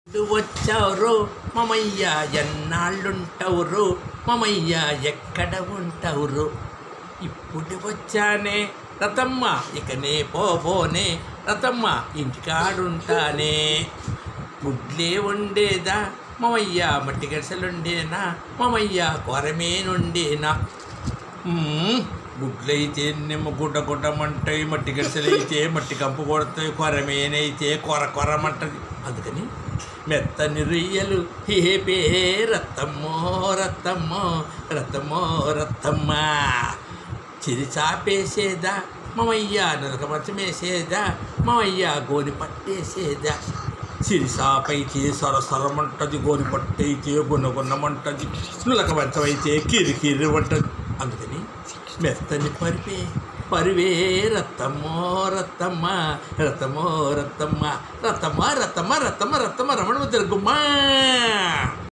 వచ్చావురో మమయ్య ఎన్నాళ్ళుంటావురో మమయ్య ఎక్కడ ఉంటావురో ఇప్పుడు వచ్చానే రతమ్మ ఇకనే పోబోనే రతమ్మ ఇంటికాడుంటానే గుడ్లే వండేదా మమయ్య మట్టి గడిసెలుండేనా మమయ్య కొరమేనుండేనా గుడ్లైతే నిమ్మ గుడ్డమంటాయి మట్టి గడిసెలైతే మట్టి కంపు కొడతాయి కొరమేనైతే కొరమంటది అందుకని మెత్తని రొయ్యలు హేపే రత్తమ్మో రత్తమ్మో రత్తమ్మో రత్తమ్మ చిరి చాపేసేదా మమయ్య నరక మంచమేసేదా మమయ్య గోని పట్టేసేదా చిరి సాపైతే సొరసొరమంటది గోని పట్టయితే గున్నగున్నమంటది నులక మంచమైతే కిరికిరి అంటది అందుకని మెత్తని పరివే రత్తమ్మో రత్తమ్మ రతమో రత్తమ్మ రతమ్మ రతమ్మ రతమ్మ రతమ్మ రమణ తిరుగుమ్మా